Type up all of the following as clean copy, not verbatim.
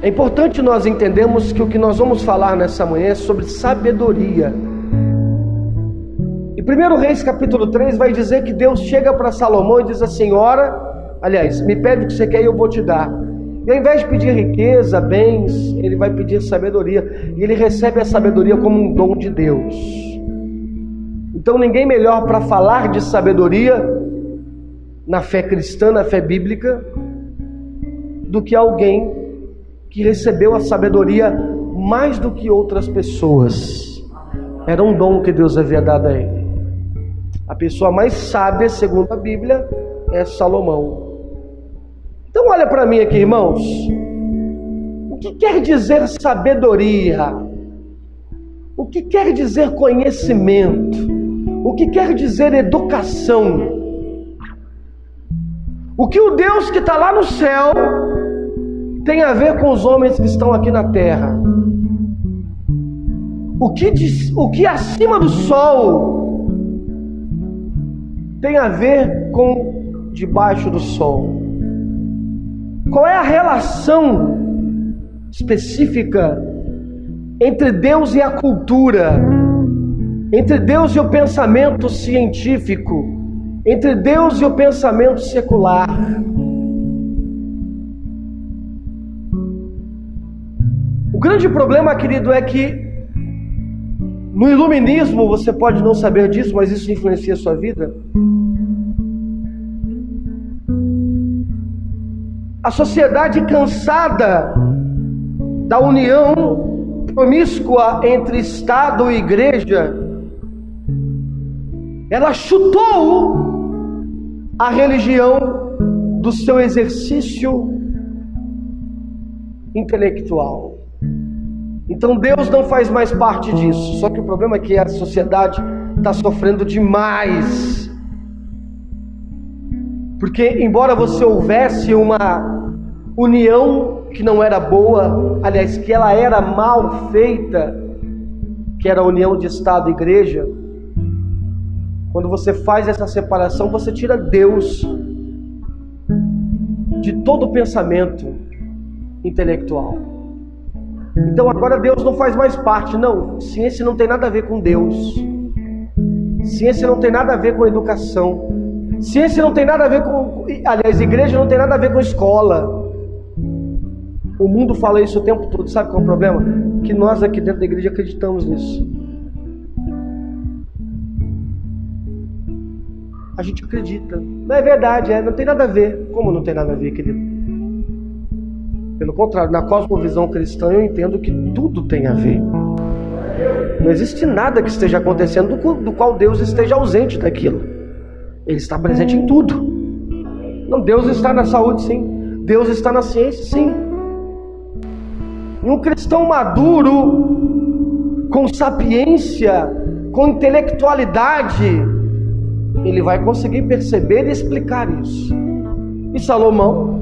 É importante nós entendermos que o que nós vamos falar nessa manhã é sobre sabedoria. Em 1 Reis capítulo 3 vai dizer que Deus chega para Salomão e diz assim: ora, aliás, me pede o que você quer e eu vou te dar. E ao invés de pedir riqueza, bens, ele vai pedir sabedoria. E ele recebe a sabedoria como um dom de Deus. Então ninguém melhor para falar de sabedoria na fé cristã, na fé bíblica, do que alguém que recebeu a sabedoria mais do que outras pessoas. Era um dom que Deus havia dado a ele. A pessoa mais sábia, segundo a Bíblia, é Salomão. Então olha para mim aqui, irmãos. O que quer dizer sabedoria? O que quer dizer conhecimento? O que quer dizer educação? O que o Deus que está lá no céu tem a ver com os homens que estão aqui na terra? O que acima do sol tem a ver com debaixo do sol? Qual é a relação específica entre Deus e a cultura, entre Deus e o pensamento científico, entre Deus e o pensamento secular? O grande problema, querido, é que no iluminismo, você pode não saber disso, mas isso influencia a sua vida. A sociedade cansada da união promíscua entre Estado e Igreja, ela chutou a religião do seu exercício intelectual. Então Deus não faz mais parte disso. Só que o problema é que a sociedade está sofrendo demais. Porque embora você houvesse uma união que não era boa, aliás, que ela era mal feita, que era a união de Estado e Igreja, quando você faz essa separação, você tira Deus de todo o pensamento intelectual. Então agora Deus não faz mais parte. Não, ciência não tem nada a ver com Deus. Ciência não tem nada a ver com educação. Ciência não tem nada a ver com... Aliás, igreja não tem nada a ver com escola. O mundo fala isso o tempo todo. Sabe qual é o problema? Que nós aqui dentro da igreja acreditamos nisso. A gente acredita. Não é verdade, não tem nada a ver. Como não tem nada a ver, querido? Pelo contrário, na cosmovisão cristã eu entendo que tudo tem a ver. Não existe nada que esteja acontecendo do qual Deus esteja ausente daquilo. Ele está presente em tudo. Não, Deus está na saúde, sim. Deus está na ciência, sim. E um cristão maduro, com sapiência, com intelectualidade, ele vai conseguir perceber e explicar isso. E Salomão,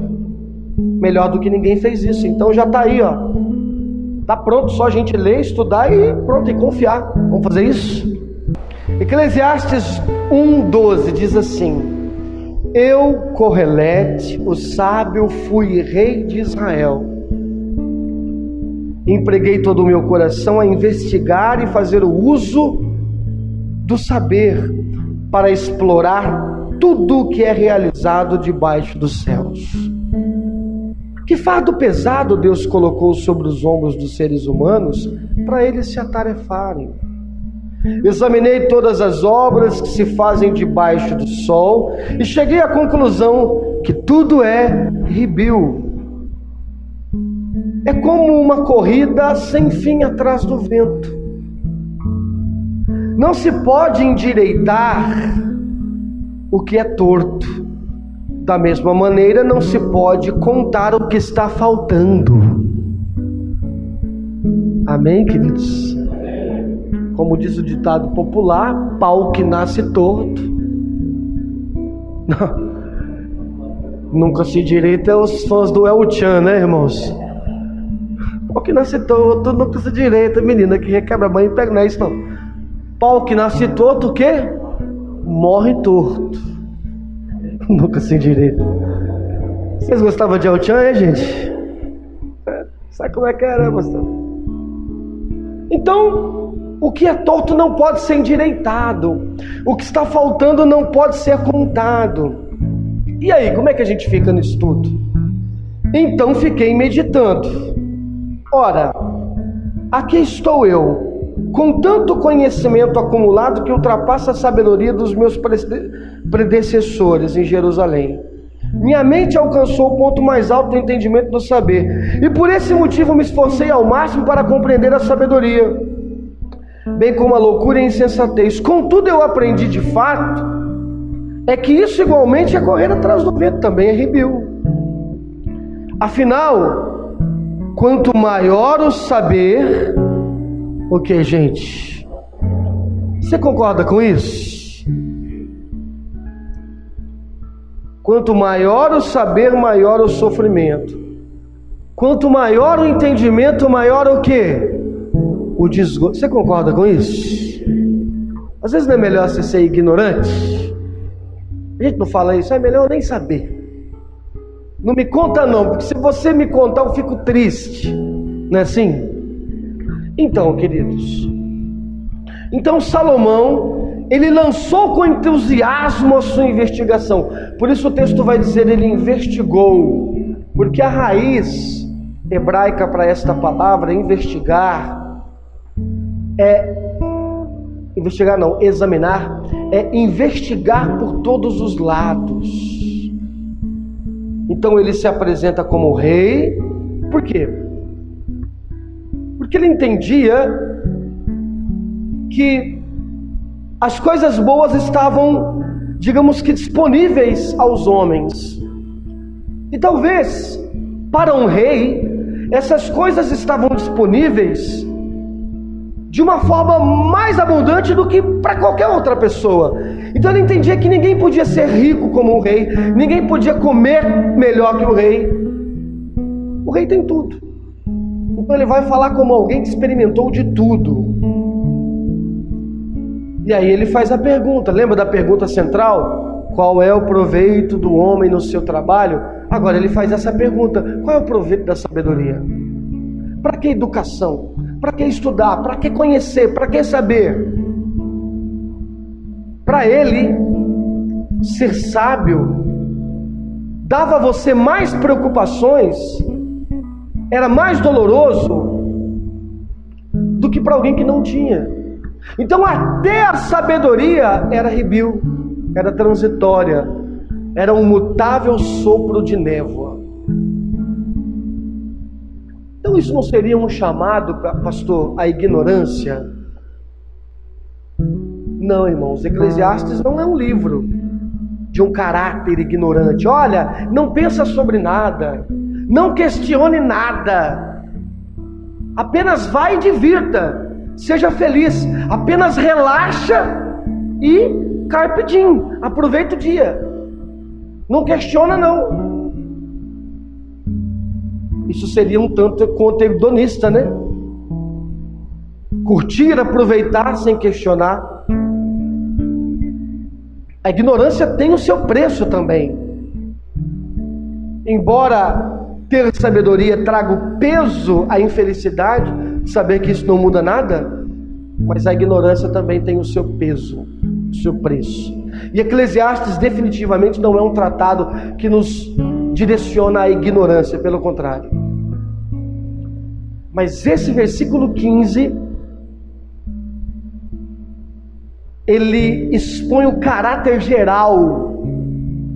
melhor do que ninguém, fez isso. Então já está aí, ó. Está pronto, só a gente ler, estudar e pronto, e confiar. Vamos fazer isso? Eclesiastes 1:12 diz assim: eu, Correlete, o sábio, fui rei de Israel. Empreguei todo o meu coração a investigar e fazer o uso do saber para explorar tudo o que é realizado debaixo dos céus. Que fardo pesado Deus colocou sobre os ombros dos seres humanos para eles se atarefarem. Examinei todas as obras que se fazem debaixo do sol e cheguei à conclusão que tudo é ribil. É como uma corrida sem fim atrás do vento. Não se pode endireitar o que é torto. Da mesma maneira, não se pode contar o que está faltando. Amém, queridos? Como diz o ditado popular, pau que nasce torto nunca se direita. Os fãs do El Chan, né, irmãos? Pau que nasce torto nunca se direita. Menina que requebra a mãe e pega, não é isso não. Pau que nasce torto, o quê? Morre torto. Nunca se direita. Vocês gostavam de El Chan, gente? Sabe como é que era, pastor? Então, o que é torto não pode ser endireitado. O que está faltando não pode ser contado. E aí, como é que a gente fica nisso tudo? Então fiquei meditando. Ora, aqui estou eu, com tanto conhecimento acumulado que ultrapassa a sabedoria dos meus predecessores em Jerusalém. Minha mente alcançou o ponto mais alto do entendimento do saber, e por esse motivo me esforcei ao máximo para compreender a sabedoria, bem como a loucura e a insensatez. Contudo, eu aprendi de fato, é que isso igualmente é correr atrás do vento, também é rebelde. Afinal, quanto maior o saber, o que, gente? Você concorda com isso? Quanto maior o saber, maior o sofrimento. Quanto maior o entendimento, maior o quê? O desgosto. Você concorda com isso? Às vezes não é melhor você ser ignorante? A gente não fala isso, é melhor eu nem saber. Não me conta não, porque se você me contar eu fico triste. Não é assim? Então, queridos, então Salomão, ele lançou com entusiasmo a sua investigação. Por isso o texto vai dizer, ele investigou, porque a raiz hebraica para esta palavra, examinar, é investigar por todos os lados. Então ele se apresenta como rei. Por quê? Porque ele entendia que as coisas boas estavam, digamos que, disponíveis aos homens. E talvez, para um rei, essas coisas estavam disponíveis de uma forma mais abundante do que para qualquer outra pessoa. Então ele entendia que ninguém podia ser rico como um rei, ninguém podia comer melhor que o rei. O rei tem tudo. Então ele vai falar como alguém que experimentou de tudo. E aí ele faz a pergunta, lembra da pergunta central? Qual é o proveito do homem no seu trabalho? Agora ele faz essa pergunta, qual é o proveito da sabedoria? Para que educação? Para que estudar? Para que conhecer? Para que saber? Para ele, ser sábio dava a você mais preocupações, era mais doloroso do que para alguém que não tinha. Então até a sabedoria era rebelde, era transitória, era um mutável sopro de névoa. Então isso não seria um chamado, pastor, à ignorância? Não, irmãos, Eclesiastes não é um livro de um caráter ignorante. Olha, não pensa sobre nada, não questione nada, apenas vai e divirta, seja feliz, apenas relaxa e carpe diem, aproveita o dia, não questiona não. Isso seria um tanto conteudonista, né? Curtir, aproveitar sem questionar. A ignorância tem o seu preço também. Embora ter sabedoria traga o peso à infelicidade, saber que isso não muda nada, mas a ignorância também tem o seu peso, o seu preço. E Eclesiastes definitivamente não é um tratado que nos direciona à ignorância, pelo contrário. Mas esse versículo 15, ele expõe o caráter geral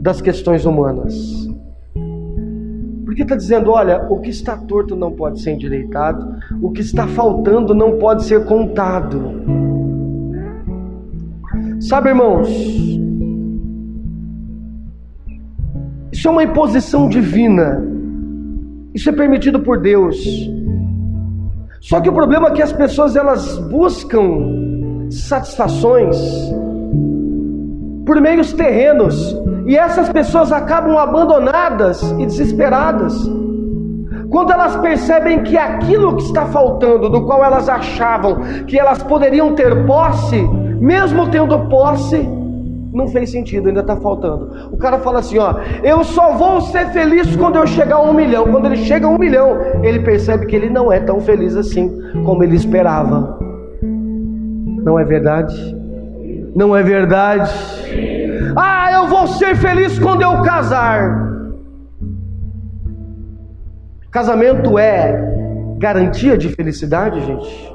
das questões humanas. Porque está dizendo, olha, o que está torto não pode ser endireitado, o que está faltando não pode ser contado. Sabe, irmãos, isso é uma imposição divina, isso é permitido por Deus. Só que o problema é que as pessoas, elas buscam satisfações por meios terrenos, e essas pessoas acabam abandonadas e desesperadas quando elas percebem que aquilo que está faltando, do qual elas achavam que elas poderiam ter posse, mesmo tendo posse, Não fez sentido, ainda está faltando. O cara fala assim, ó, eu só vou ser feliz quando eu chegar a 1 milhão. Quando ele chega a 1 milhão, ele percebe que ele não é tão feliz assim como ele esperava. Não é verdade? Não é verdade? Ah, eu vou ser feliz quando eu casar. Casamento é garantia de felicidade, gente?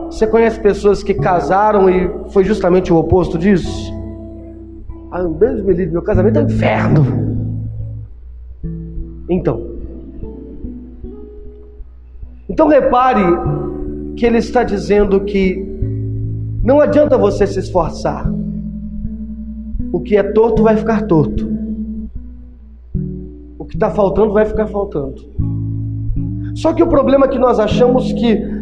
Você conhece pessoas que casaram e foi justamente o oposto disso? Ah, Deus me livre, meu casamento é um inferno. Então repare que ele está dizendo que não adianta você se esforçar. O que é torto vai ficar torto. O que está faltando vai ficar faltando. Só que o problema é que nós achamos que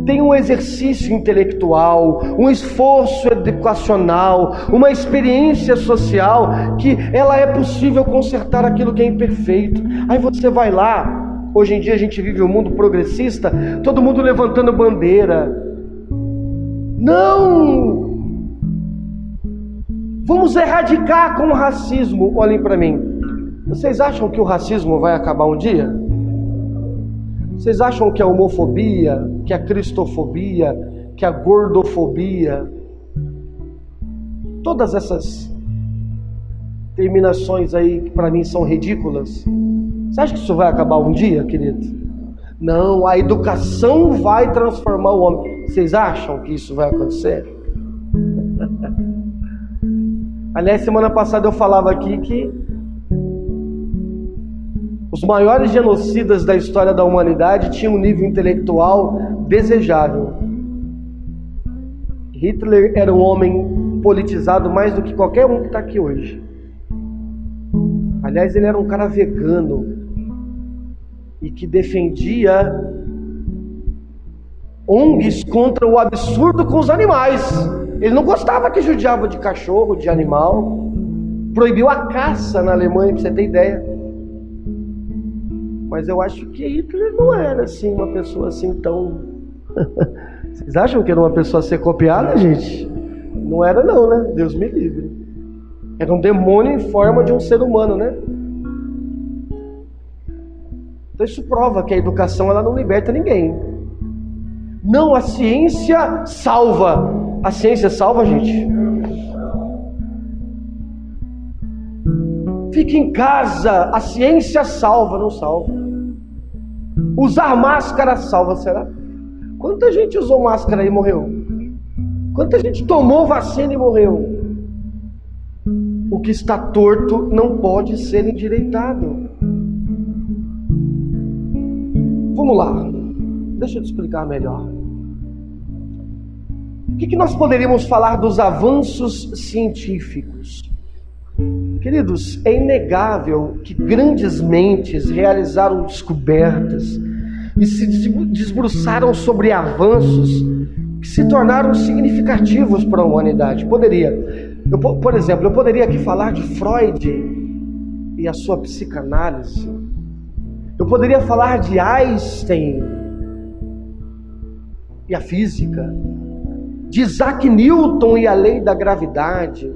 tem um exercício intelectual, um esforço educacional, uma experiência social, que ela é possível consertar aquilo que é imperfeito. Aí você vai lá, hoje em dia a gente vive um mundo progressista, todo mundo levantando bandeira. Não! Vamos erradicar com o racismo. Olhem para mim. Vocês acham que o racismo vai acabar um dia? Vocês acham que a homofobia, que a cristofobia, que a gordofobia, todas essas terminações aí que para mim são ridículas, você acha que isso vai acabar um dia, querido? Não, a educação vai transformar o homem. Vocês acham que isso vai acontecer? Aliás, semana passada eu falava aqui que os maiores genocidas da história da humanidade tinham um nível intelectual desejável. Hitler era um homem politizado mais do que qualquer um que está aqui hoje. Aliás, ele era um cara vegano e que defendia ONGs contra o absurdo com os animais. Ele não gostava que judiava de cachorro, de animal. Proibiu a caça na Alemanha, para você ter ideia. Mas eu acho que Hitler não era assim uma pessoa assim tão... Vocês acham que era uma pessoa a ser copiada, gente? Não era não, né? Deus me livre. Era um demônio em forma de um ser humano, né? Então isso prova que a educação ela não liberta ninguém. Não, a ciência salva. A ciência salva, gente? Fique em casa, a ciência salva, não salva. Usar máscara salva, será? Quanta gente usou máscara e morreu? Quanta gente tomou vacina e morreu? O que está torto não pode ser endireitado. Vamos lá, deixa eu te explicar melhor. O que nós poderíamos falar dos avanços científicos? Queridos, é inegável que grandes mentes realizaram descobertas e se debruçaram sobre avanços que se tornaram significativos para a humanidade. Por exemplo, eu poderia aqui falar de Freud e a sua psicanálise. Eu poderia falar de Einstein e a física, de Isaac Newton e a lei da gravidade.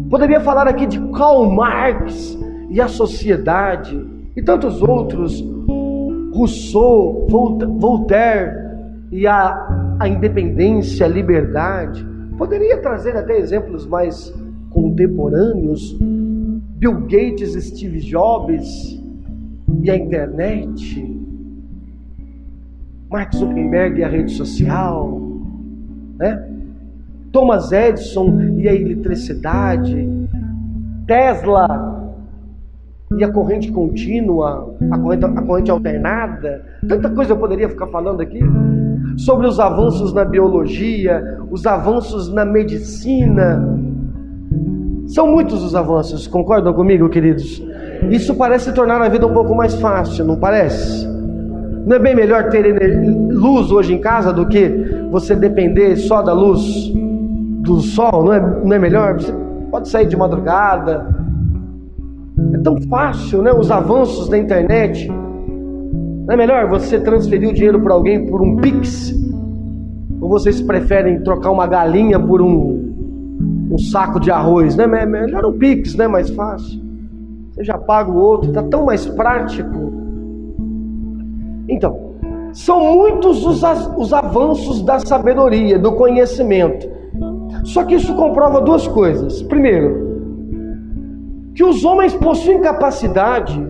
Poderia falar aqui de Karl Marx e a sociedade, e tantos outros, Rousseau, Voltaire e a independência, a liberdade. Poderia trazer até exemplos mais contemporâneos, Bill Gates, Steve Jobs e a internet, Mark Zuckerberg e a rede social, né? Thomas Edison e a eletricidade, Tesla e a corrente contínua, a corrente alternada. Tanta coisa eu poderia ficar falando aqui sobre os avanços na biologia, os avanços na medicina. São muitos os avanços, concordam comigo, queridos? Isso parece tornar a vida um pouco mais fácil, não parece? Não é bem melhor ter luz hoje em casa do que você depender só da luz do sol? Não é melhor? Você pode sair de madrugada. É tão fácil, né? Os avanços da internet. Não é melhor você transferir o dinheiro para alguém por um Pix? Ou vocês preferem trocar uma galinha por um um saco de arroz, né? Melhor um Pix, né? Mais fácil. Você já paga o outro, está tão mais prático. Então, são muitos os avanços da sabedoria, do conhecimento. Só que isso comprova duas coisas. Primeiro, que os homens possuem capacidade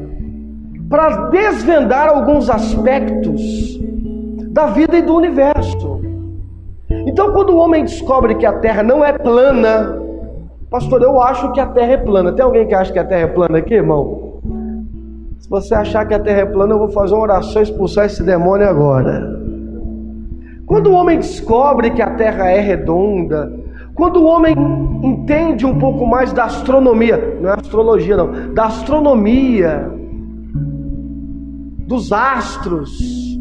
para desvendar alguns aspectos da vida e do universo. Então, quando o homem descobre que a Terra não é plana, pastor, eu acho que a Terra é plana. Tem alguém que acha que a Terra é plana aqui, irmão? Se você achar que a Terra é plana, eu vou fazer uma oração e expulsar esse demônio agora. Quando o homem descobre que a Terra é redonda, quando o homem entende um pouco mais da astronomia, não é astrologia não, da astronomia, dos astros,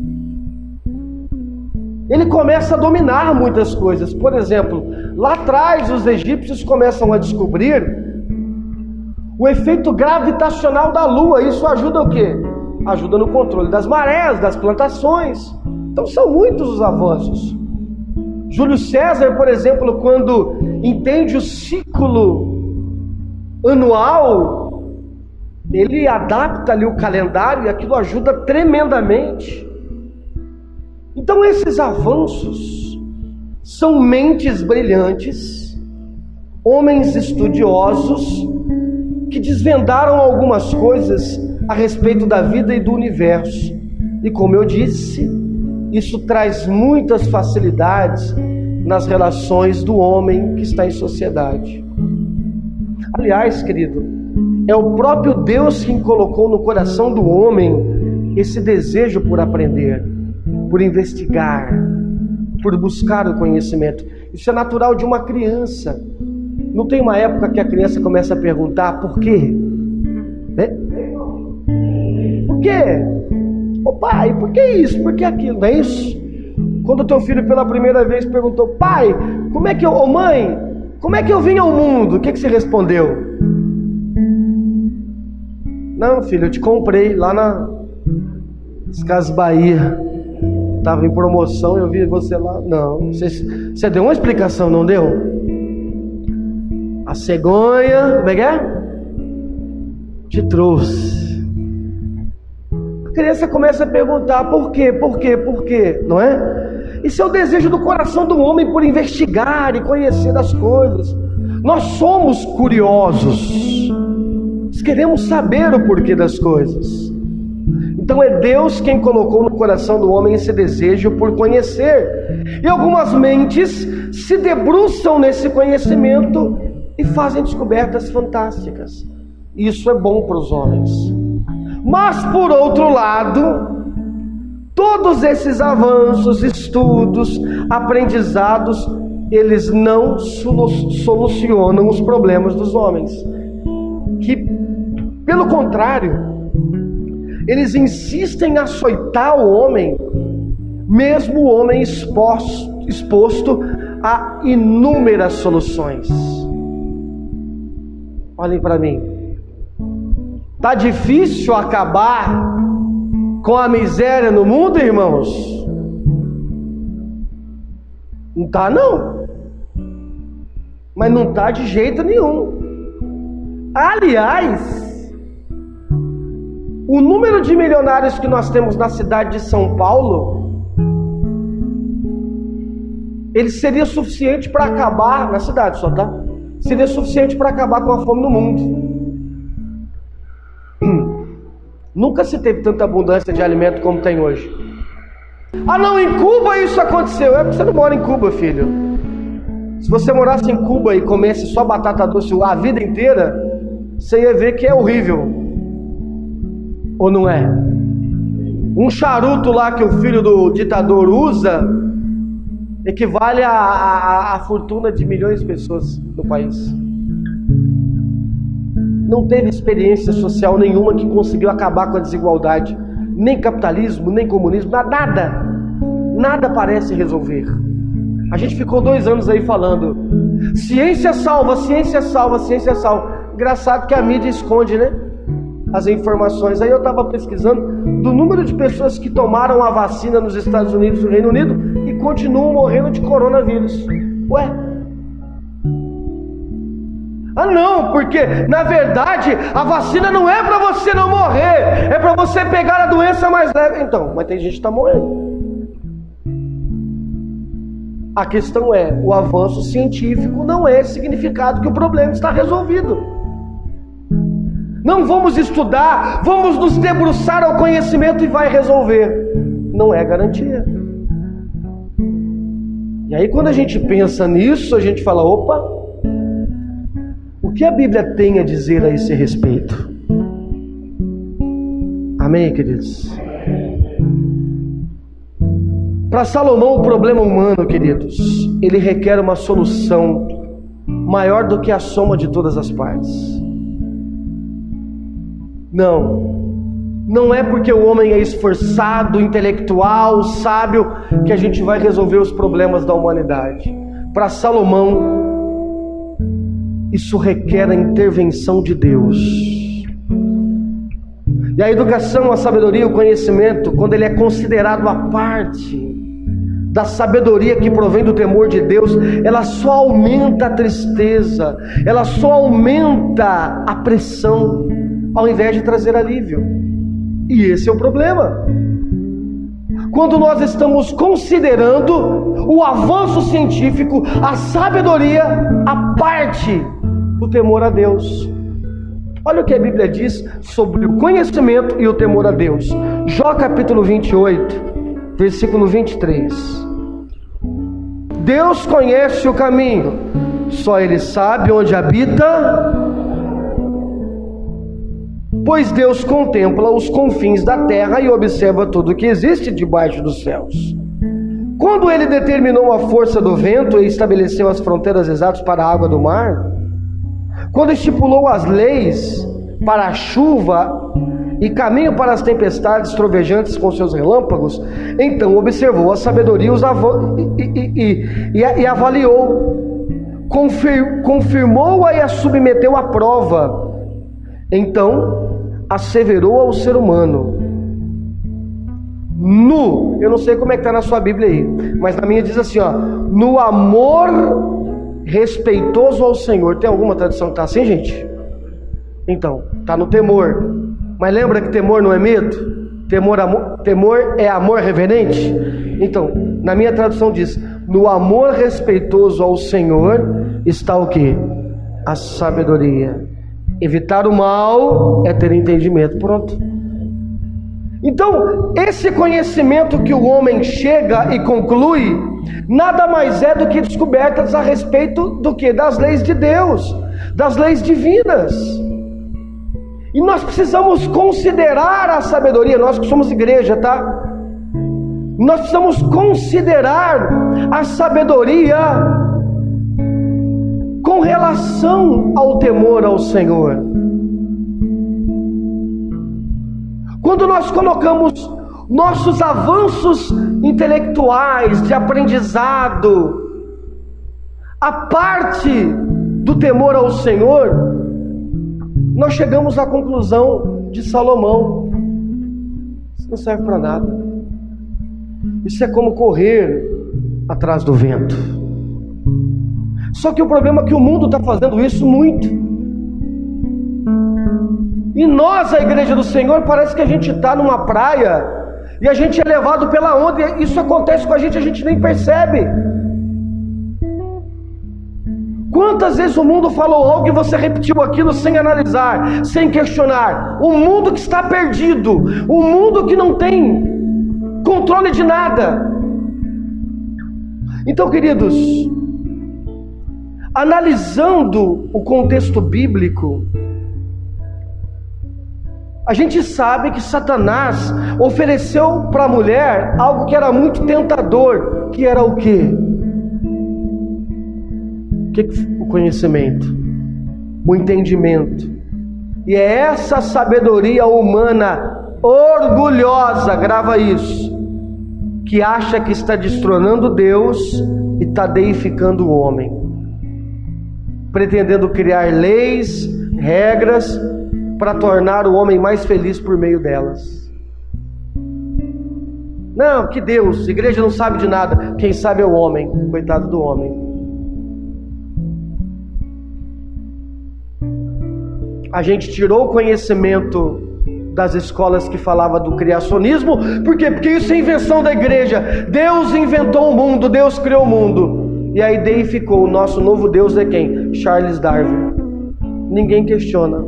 ele começa a dominar muitas coisas. Por exemplo, lá atrás os egípcios começam a descobrir o efeito gravitacional da Lua. Isso ajuda o quê? Ajuda no controle das marés, das plantações. Então são muitos os avanços. Júlio César, por exemplo, quando entende o ciclo anual, ele adapta ali o calendário e aquilo ajuda tremendamente. Então esses avanços são mentes brilhantes, homens estudiosos, que desvendaram algumas coisas a respeito da vida e do universo. E como eu disse, isso traz muitas facilidades nas relações do homem que está em sociedade. Aliás, querido, é o próprio Deus quem colocou no coração do homem esse desejo por aprender, por investigar, por buscar o conhecimento. Isso é natural de uma criança. Não tem uma época que a criança começa a perguntar por quê? Né? Por quê? Ô pai, por que isso? Por que aquilo? Não é isso? Quando o teu filho pela primeira vez perguntou, pai, como é que eu... Ô mãe, como é que eu vim ao mundo? O que você respondeu? Não, filho, eu te comprei lá nas Casas Bahia. Estava em promoção, eu vi você lá. Não, você deu uma explicação, não deu? A cegonha, como é que é? Te trouxe. A criança começa a perguntar por quê, não é? Isso é o desejo do coração do homem por investigar e conhecer as coisas. Nós somos curiosos. Nós queremos saber o porquê das coisas. Então é Deus quem colocou no coração do homem esse desejo por conhecer. E algumas mentes se debruçam nesse conhecimento e fazem descobertas fantásticas. Isso é bom para os homens. Mas por outro lado, todos esses avanços, estudos, aprendizados, eles não solucionam os problemas dos homens. Que, pelo contrário, eles insistem em açoitar o homem, mesmo o homem exposto a inúmeras soluções. Olhem para mim. Tá difícil acabar com a miséria no mundo, irmãos? Não tá não. Mas não tá de jeito nenhum. Aliás, o número de milionários que nós temos na cidade de São Paulo, ele seria suficiente para acabar na cidade só, tá? Seria suficiente para acabar com a fome no mundo. Nunca se teve tanta abundância de alimento como tem hoje. Ah não, em Cuba isso aconteceu. É porque você não mora em Cuba, filho. Se você morasse em Cuba e comesse só batata doce a vida inteira, você ia ver que é horrível. Ou não é? Um charuto lá que o filho do ditador usa equivale a fortuna de milhões de pessoas no país. Não teve experiência social nenhuma que conseguiu acabar com a desigualdade. Nem capitalismo, nem comunismo, nada parece resolver. A gente ficou 2 anos aí falando, ciência salva, ciência salva, ciência salva. Engraçado que a mídia esconde, né, as informações. Aí eu estava pesquisando do número de pessoas que tomaram a vacina nos Estados Unidos e no Reino Unido e continuam morrendo de coronavírus. Ué, Ah não, porque na verdade a vacina não é para você não morrer, é para você pegar a doença mais leve. Então, mas tem gente que está morrendo. A questão é, o avanço científico não é significado que o problema está resolvido. Não vamos estudar, vamos nos debruçar ao conhecimento e vai resolver. Não é garantia. E aí quando a gente pensa nisso, a gente fala, opa, o que a Bíblia tem a dizer a esse respeito? Amém, queridos? Para Salomão, o problema humano, queridos, ele requer uma solução maior do que a soma de todas as partes. Não é porque o homem é esforçado, intelectual, sábio, que a gente vai resolver os problemas da humanidade. Para Salomão, isso requer a intervenção de Deus. E a educação, a sabedoria, o conhecimento, quando ele é considerado a parte da sabedoria que provém do temor de Deus, ela só aumenta a tristeza, ela só aumenta a pressão, ao invés de trazer alívio. E esse é o problema. Quando nós estamos considerando o avanço científico, a sabedoria, a parte do temor a Deus. Olha o que a Bíblia diz sobre o conhecimento e o temor a Deus. Jó capítulo 28, versículo 23. Deus conhece o caminho, só Ele sabe onde habita, pois Deus contempla os confins da terra e observa tudo que existe debaixo dos céus. Quando Ele determinou a força do vento e estabeleceu as fronteiras exatas para a água do mar, quando estipulou as leis para a chuva e caminho para as tempestades trovejantes com seus relâmpagos, então observou a sabedoria e avaliou, confirmou-a e a submeteu à prova. Então asseverou ao ser humano, eu não sei como é que está na sua Bíblia aí, mas na minha diz assim, no amor respeitoso ao Senhor. Tem alguma tradução que está assim, gente? Então, está no temor. Mas lembra que temor não é medo? Temor é amor reverente? Então, na minha tradução diz, no amor respeitoso ao Senhor está o quê? A sabedoria. Evitar o mal é ter entendimento. Pronto. Então, esse conhecimento que o homem chega e conclui, nada mais é do que descobertas a respeito do que? Das leis de Deus, das leis divinas. E nós precisamos considerar a sabedoria, nós que somos igreja, tá? Nós precisamos considerar a sabedoria com relação ao temor ao Senhor. Quando nós colocamos nossos avanços intelectuais, de aprendizado, a parte do temor ao Senhor, nós chegamos à conclusão de Salomão: isso não serve para nada. Isso é como correr atrás do vento. Só que o problema é que o mundo está fazendo isso muito. E nós, a igreja do Senhor, parece que a gente está numa praia e a gente é levado pela onda, e isso acontece com a gente nem percebe. Quantas vezes o mundo falou algo e você repetiu aquilo sem analisar, sem questionar? O mundo que está perdido, o mundo que não tem controle de nada. Então, queridos, analisando o contexto bíblico, a gente sabe que Satanás ofereceu para a mulher algo que era muito tentador, que era o quê? O conhecimento, o entendimento. E é essa sabedoria humana orgulhosa, grava isso, que acha que está destronando Deus e está deificando o homem, pretendendo criar leis, regras, para tornar o homem mais feliz por meio delas. Não, que Deus, a igreja não sabe de nada, quem sabe é o homem, coitado do homem. A gente tirou o conhecimento das escolas que falavam do criacionismo. Por quê? Porque isso é invenção da igreja. Deus inventou o mundo, Deus criou o mundo. E aí deificou, o nosso novo Deus é quem? Charles Darwin. Ninguém questiona.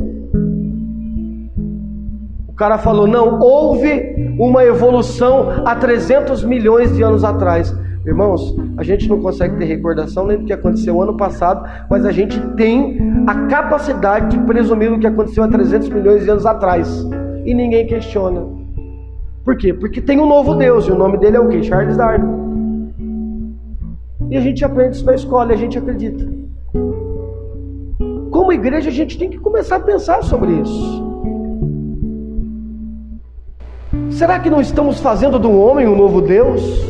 O cara falou, não, houve uma evolução há 300 milhões de anos atrás. Irmãos, a gente não consegue ter recordação nem do que aconteceu ano passado, mas a gente tem a capacidade de presumir o que aconteceu há 300 milhões de anos atrás. E ninguém questiona. Por quê? Porque tem um novo Deus, e o nome dele é o quê? Charles Darwin. E a gente aprende isso na escola, e a gente acredita. Como igreja, a gente tem que começar a pensar sobre isso. Será que não estamos fazendo do homem um novo Deus?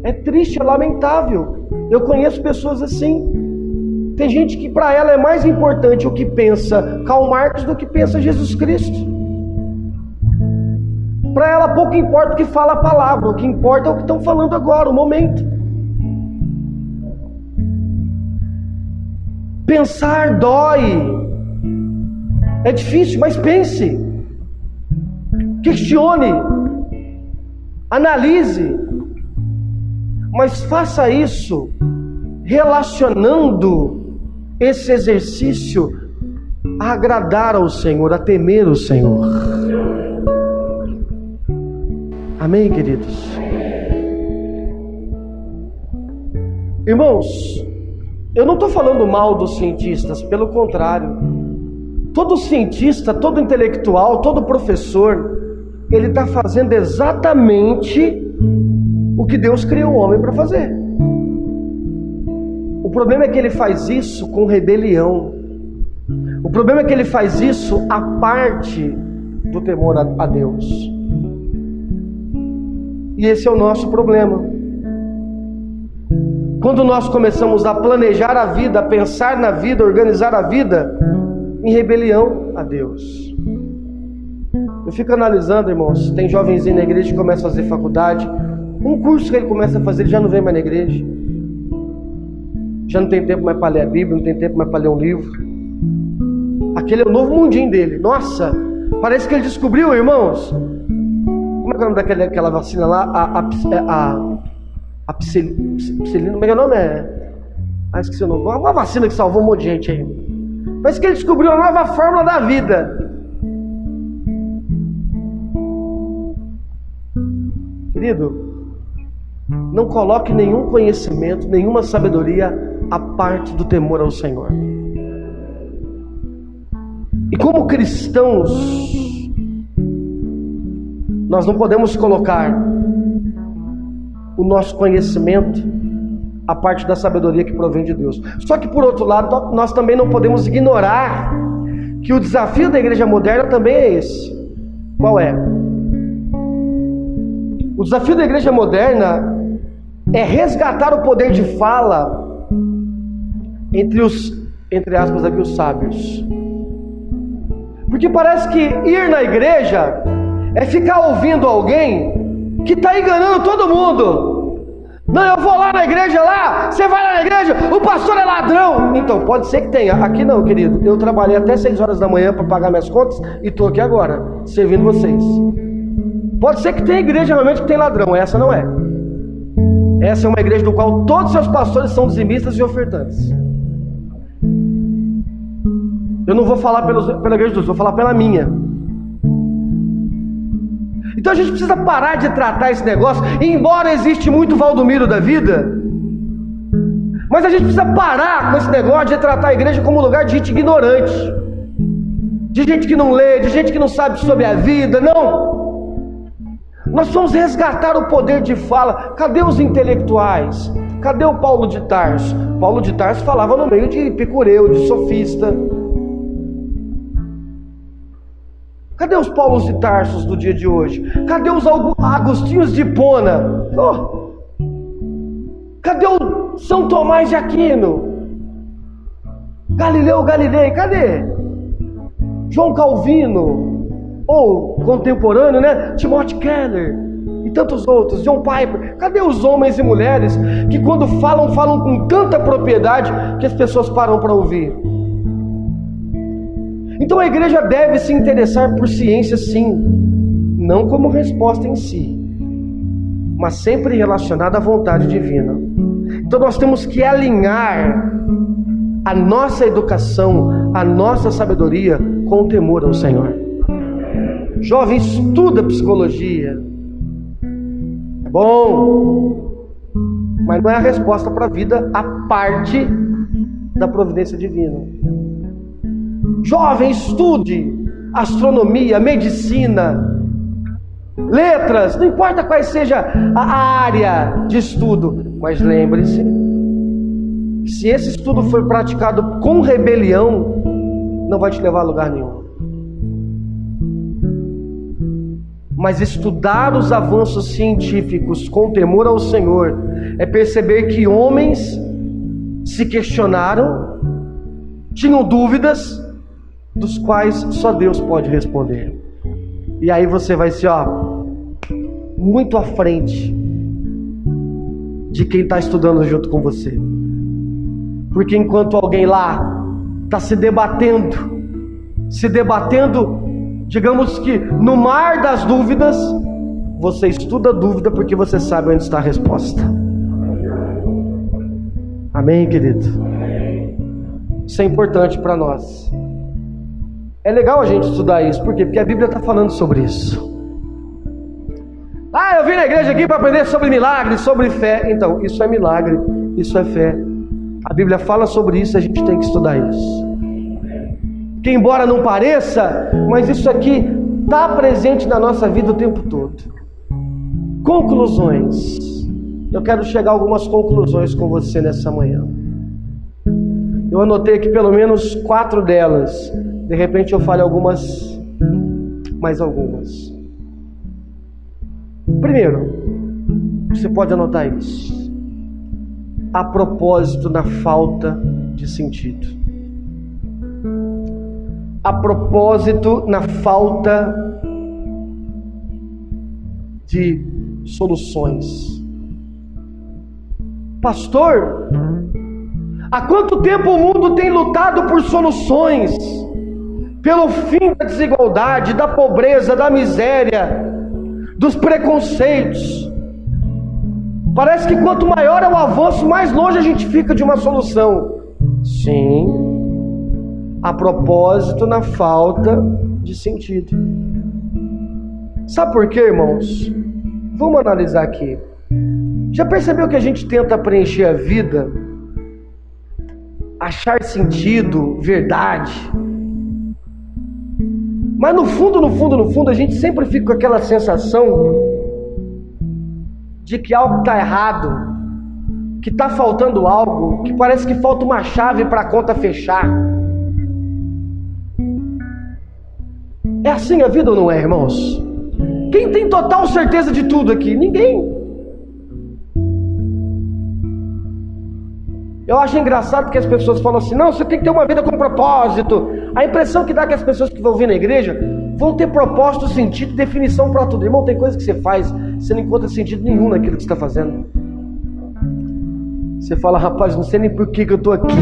É triste, é lamentável. Eu conheço pessoas assim. Tem gente que para ela é mais importante o que pensa Karl Marx do que pensa Jesus Cristo. Para ela pouco importa o que fala a palavra, o que importa é o que estão falando agora, o momento. Pensar dói. É difícil, mas pense. Questione. Analise. Mas faça isso relacionando esse exercício a agradar ao Senhor, a temer o Senhor. Amém, queridos? Irmãos, eu não estou falando mal dos cientistas, pelo contrário. Todo cientista, todo intelectual, todo professor, ele está fazendo exatamente o que Deus criou o homem para fazer. O problema é que ele faz isso com rebelião. O problema é que ele faz isso à parte do temor a Deus. E esse é o nosso problema. Quando nós começamos a planejar a vida, a pensar na vida, a organizar a vida em rebelião a Deus. Eu fico analisando, irmãos, tem jovenzinho na igreja que começa a fazer faculdade. Um curso que ele começa a fazer, ele já não vem mais na igreja. Já não tem tempo mais para ler a Bíblia, não tem tempo mais para ler um livro. Aquele é o novo mundinho dele. Nossa, parece que ele descobriu, irmãos. Como é que é o nome daquela vacina lá? A psilina, como é que é o nome? Esqueci o nome. Uma vacina que salvou um monte de gente aí. Parece que ele descobriu a nova fórmula da vida. Querido, não coloque nenhum conhecimento, nenhuma sabedoria à parte do temor ao Senhor. E como cristãos, nós não podemos colocar o nosso conhecimento à parte da sabedoria que provém de Deus. Só que por outro lado, nós também não podemos ignorar que o desafio da igreja moderna também é esse. Qual é? O desafio da igreja moderna é resgatar o poder de fala entre os, entre aspas aqui, os sábios. Porque parece que ir na igreja é ficar ouvindo alguém que está enganando todo mundo. Não, eu vou lá na igreja lá, você vai lá na igreja, o pastor é ladrão. Então, pode ser que tenha, aqui não, querido. Eu trabalhei até 6 horas da manhã para pagar minhas contas e estou aqui agora, servindo vocês. Pode ser que tenha igreja realmente que tem ladrão, essa não é. Essa é uma igreja do qual todos os seus pastores são dizimistas e ofertantes. Eu não vou falar pela igreja dos, vou falar pela minha. Então a gente precisa parar de tratar esse negócio, embora existe muito Valdomiro da vida, mas a gente precisa parar com esse negócio de tratar a igreja como um lugar de gente ignorante, de gente que não lê, de gente que não sabe sobre a vida. Não! Nós vamos resgatar o poder de fala. Cadê os intelectuais? Cadê o Paulo de Tarso? Paulo de Tarso falava no meio de epicureu, de sofista. Cadê os Paulos de Tarsos do dia de hoje? Cadê os Agostinhos de Hipona? Oh. Cadê o São Tomás de Aquino? Galileu Galilei, cadê? João Calvino, ou contemporâneo, né? Timothy Keller e tantos outros, John Piper. Cadê os homens e mulheres que quando falam com tanta propriedade que as pessoas param para ouvir? Então a igreja deve se interessar por ciência, sim, não como resposta em si, mas sempre relacionada à vontade divina. Então nós temos que alinhar a nossa educação, a nossa sabedoria com o temor ao Senhor. Jovem, estuda psicologia. É bom, mas não é a resposta para a vida a parte da providência divina. Jovem, estude astronomia, medicina, letras, não importa qual seja a área de estudo, mas lembre-se, se esse estudo for praticado com rebelião, não vai te levar a lugar nenhum. Mas estudar os avanços científicos com temor ao Senhor é perceber que homens se questionaram, tinham dúvidas, dos quais só Deus pode responder. E aí você vai ser muito à frente de quem está estudando junto com você. Porque enquanto alguém lá está se debatendo, digamos que no mar das dúvidas, você estuda a dúvida porque você sabe onde está a resposta. Amém, querido? Isso é importante para nós. É legal a gente estudar isso. Por quê? Porque a Bíblia está falando sobre isso. Eu vim na igreja aqui para aprender sobre milagres, sobre fé. Então, isso é milagre, isso é fé. A Bíblia fala sobre isso, a gente tem que estudar isso. Que embora não pareça, mas isso aqui está presente na nossa vida o tempo todo. Conclusões. Eu quero chegar a algumas conclusões com você nessa manhã. Eu anotei aqui pelo menos 4 delas. De repente eu falo mais algumas. Primeiro, você pode anotar isso. A propósito na falta de sentido. A propósito na falta de soluções. Pastor, há quanto tempo o mundo tem lutado por soluções? Pelo fim da desigualdade, da pobreza, da miséria, dos preconceitos. Parece que quanto maior é o avanço, mais longe a gente fica de uma solução. Sim, a propósito na falta de sentido. Sabe por quê, irmãos? Vamos analisar aqui. Já percebeu que a gente tenta preencher a vida, achar sentido, verdade? Mas no fundo, a gente sempre fica com aquela sensação de que algo está errado, que está faltando algo, que parece que falta uma chave para a conta fechar. É assim a vida ou não é, irmãos? Quem tem total certeza de tudo aqui? Ninguém. Eu acho engraçado que as pessoas falam assim: não, você tem que ter uma vida com propósito. A impressão que dá é que as pessoas que vão vir na igreja vão ter propósito, sentido, definição para tudo. Irmão, tem coisa que você faz, você não encontra sentido nenhum naquilo que você está fazendo. Você fala: rapaz, não sei nem por que eu estou aqui.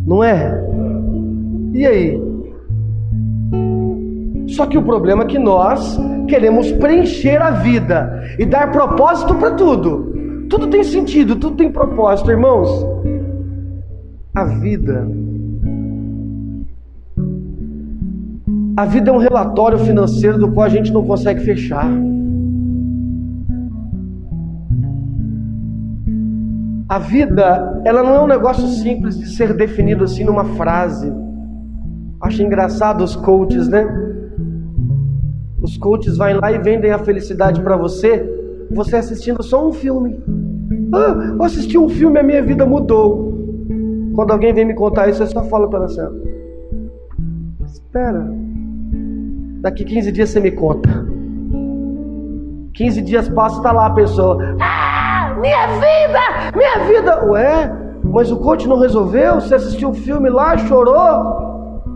Não é? E aí? Só que o problema é que nós queremos preencher a vida e dar propósito para tudo. Tudo tem sentido, tudo tem propósito, irmãos. A vida é um relatório financeiro do qual a gente não consegue fechar. A vida, ela não é um negócio simples de ser definido assim numa frase. Acho engraçado os coaches, né? Os coaches vão lá e vendem a felicidade para você assistindo só um filme. Eu assisti um filme e a minha vida mudou. Quando alguém vem me contar isso, eu só falo para ela assim: espera, daqui 15 dias você me conta. 15 dias passa, tá lá a pessoa: minha vida. Ué, mas o coach não resolveu? Você assistiu o filme lá, chorou?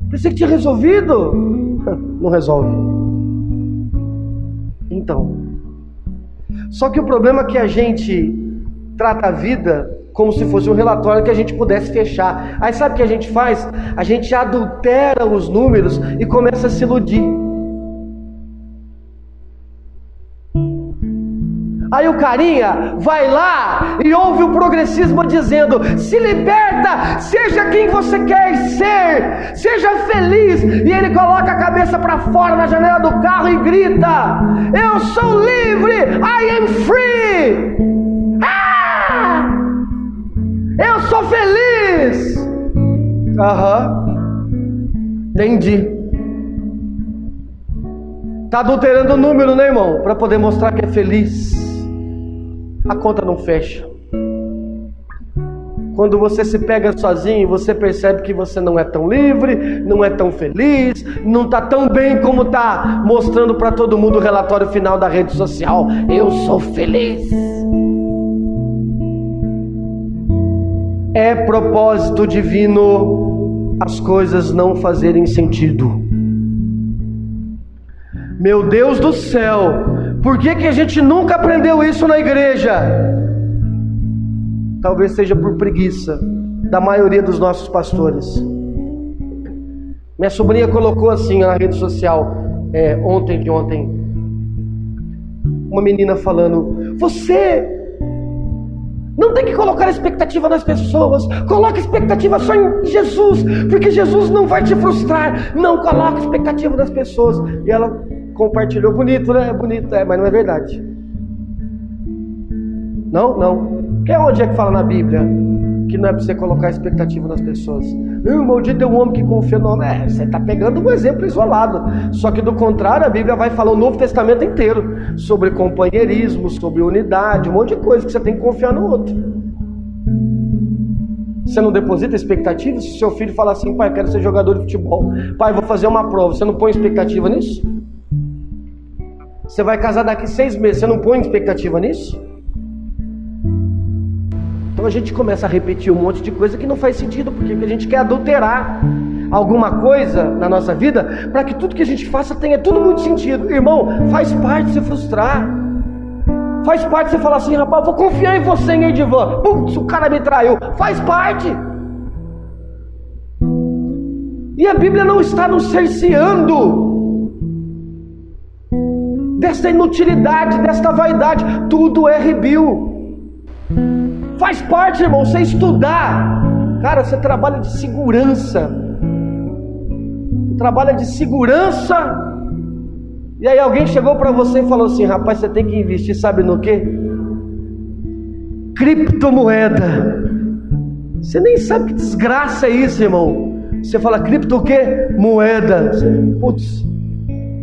Pensei que tinha resolvido. Não resolve. Então, só que o problema é que a gente trata a vida como se fosse um relatório que a gente pudesse fechar. Aí sabe o que a gente faz? A gente adultera os números e começa a se iludir. Aí o carinha vai lá e ouve o progressismo dizendo: se liberta, seja quem você quer ser, seja feliz. E ele coloca a cabeça para fora na janela do carro e grita: eu sou livre, I am free. Eu sou feliz. Entendi. Está adulterando o número, né, irmão? Para poder mostrar que é feliz. A conta não fecha. Quando você se pega sozinho, você percebe que você não é tão livre, não é tão feliz, não está tão bem como está mostrando para todo mundo o relatório final da rede social. Eu sou feliz. É propósito divino as coisas não fazerem sentido. Meu Deus do céu! Por que a gente nunca aprendeu isso na igreja? Talvez seja por preguiça da maioria dos nossos pastores. Minha sobrinha colocou assim na rede social, ontem, uma menina falando: você não tem que colocar expectativa nas pessoas, coloca expectativa só em Jesus, porque Jesus não vai te frustrar. Não coloca expectativa nas pessoas. E ela compartilhou, bonito, né? Bonito, mas não é verdade. Não. Onde é que fala na Bíblia que não é para você colocar expectativa nas pessoas? O maldito é um homem que confia no homem. Você está pegando um exemplo isolado. Só que do contrário, a Bíblia vai falar o Novo Testamento inteiro sobre companheirismo, sobre unidade, um monte de coisa que você tem que confiar no outro. Você não deposita expectativa? Se seu filho fala assim: pai, quero ser jogador de futebol, pai, vou fazer uma prova, você não põe expectativa nisso? Você vai casar daqui 6 meses, você não põe expectativa nisso? Então a gente começa a repetir um monte de coisa que não faz sentido, porque a gente quer adulterar alguma coisa na nossa vida para que tudo que a gente faça tenha tudo muito sentido. Irmão, faz parte de se frustrar, faz parte de você falar assim: rapaz, vou confiar em você, hein, Edivan? Putz, o cara me traiu. Faz parte. E a Bíblia não está nos cerceando desta inutilidade, desta vaidade. Tudo é rebio. Faz parte, irmão, você estudar. Cara, você trabalha de segurança. Você trabalha de segurança. E aí alguém chegou para você e falou assim: rapaz, você tem que investir, sabe no quê? Criptomoeda. Você nem sabe que desgraça é isso, irmão. Você fala cripto o quê? Moeda. Putz,